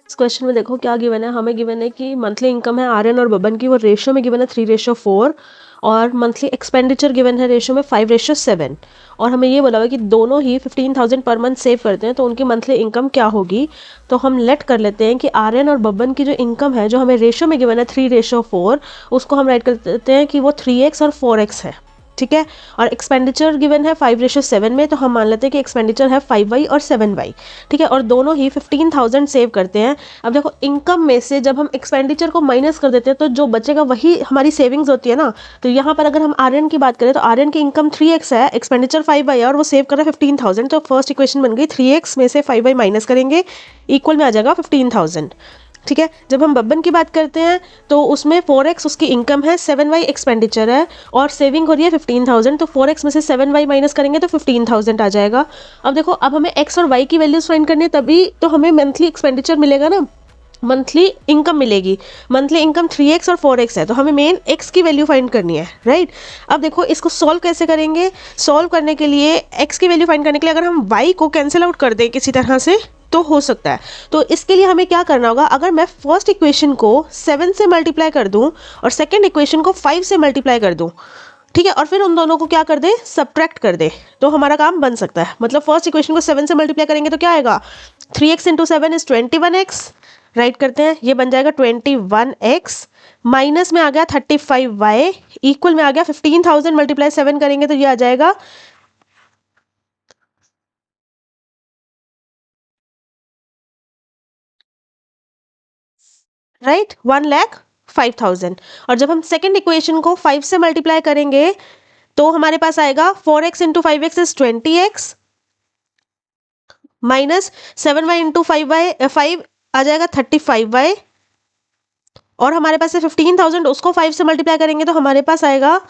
इस क्वेश्चन में देखो क्या गिवन है, हमें गिवन है कि मंथली इनकम है आर्यन और बबन की, वो रेशो में गिवन है 3:4, और मंथली एक्सपेंडिचर गिवन है रेशो में 5:7, और हमें ये बोला हुआ है कि दोनों ही 15,000 पर मंथ सेव करते हैं तो उनकी मंथली इनकम क्या होगी। तो हम लेट कर लेते हैं कि आर्यन और बबन की जो इनकम है, जो हमें रेशो में गिवन है 3:4, उसको हम राइट कर देते हैं कि वो 3x और 4x है, ठीक है। और एक्सपेंडिचर गिवन है 5:7 में, तो हम मान लेते हैं कि एक्सपेंडिचर है 5y और 7y, ठीक है। और दोनों ही 15,000 सेव करते हैं। अब देखो इनकम में से जब हम एक्सपेंडिचर को माइनस कर देते हैं तो जो बचेगा वही हमारी सेविंग्स होती है ना। तो यहाँ पर अगर हम आर्यन की बात करें तो आर्यन की इनकम 3x है, एक्सपेंडिचर 5y है, और वो सेव कर रहा है 15,000। तो फर्स्ट इक्वेशन बन गई 3x में से 5y माइनस करेंगे, इक्वल में आ जाएगा 15,000, ठीक है। जब हम बब्बन की बात करते हैं तो उसमें 4x उसकी इनकम है, 7y एक्सपेंडिचर है, और सेविंग हो रही है 15,000। तो 4x में से 7y माइनस करेंगे तो 15,000 आ जाएगा। अब देखो अब हमें x और y की वैल्यूज फाइंड करनी है, तभी तो हमें मंथली एक्सपेंडिचर मिलेगा ना, मंथली इनकम मिलेगी। मंथली इनकम 3x और 4x है, तो हमें मेन x की वैल्यू फाइंड करनी है, राइट। अब देखो इसको सॉल्व कैसे करेंगे। सॉल्व करने के लिए x की वैल्यू फाइंड करने के लिए अगर हम y को कैंसिल आउट कर दें किसी तरह से तो हो सकता है। तो इसके लिए हमें क्या करना होगा, अगर मैं फर्स्ट इक्वेशन को 7 से मल्टीप्लाई कर दूं और सेकंड इक्वेशन को 5 से मल्टीप्लाई कर दूं, ठीक है, और फिर उन दोनों को क्या कर दे, सब्ट्रैक्ट कर दे, तो हमारा काम बन सकता है। मतलब फर्स्ट इक्वेशन को 7 से मल्टीप्लाई करेंगे तो क्या आएगा, 3x into 7 is 21x, right करते हैं, ये बन जाएगा 21x, माइनस में आ गया 35y, इक्वल में आ गया 15,000 मल्टीप्लाई 7 करेंगे तो ये आ जाएगा राइट 1,05,000। और जब हम सेकेंड इक्वेशन को 5 से मल्टीप्लाई करेंगे तो हमारे पास आएगा 4x into 5x is 20x, minus 7y into 5 आ जाएगा 35y, और हमारे पास है 15,000, उसको 5 से मल्टीप्लाई करेंगे तो हमारे पास आएगा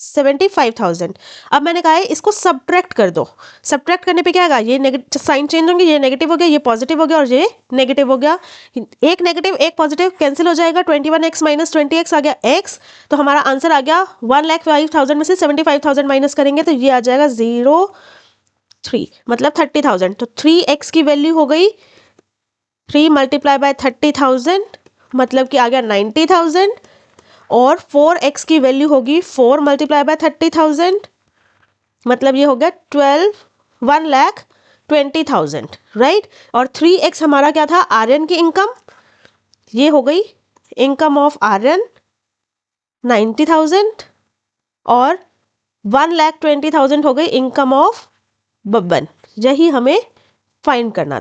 75,000। अब मैंने कहा है इसको सब्ट्रैक्ट कर दो। सब्ट्रैक्ट करने पे क्या आएगा, ये नेगेटिव साइन चेंज होंगे, ये नेगेटिव हो गया, ये पॉजिटिव हो गया, और ये नेगेटिव हो गया। एक नेगेटिव एक पॉजिटिव कैंसिल हो जाएगा, 21x माइनस 20x आ गया x, तो हमारा आंसर आ गया 1,05,000 में से 75,000 माइनस करेंगे तो ये आ जाएगा 0.3, मतलब 30,000। तो 3x की वैल्यू हो गई 3 मल्टीप्लाई बाय 30,000, मतलब कि आ गया 90,000, और 4x की वैल्यू होगी 4 मल्टीप्लाई बाय 30,000, मतलब ये हो गया 1,20,000, राइट। और 3x हमारा क्या था, आर्यन की इनकम, ये हो गई इनकम ऑफ आर्यन 90,000, और 1,20,000 हो गई इनकम ऑफ बब्बन। यही हमें फाइंड करना था।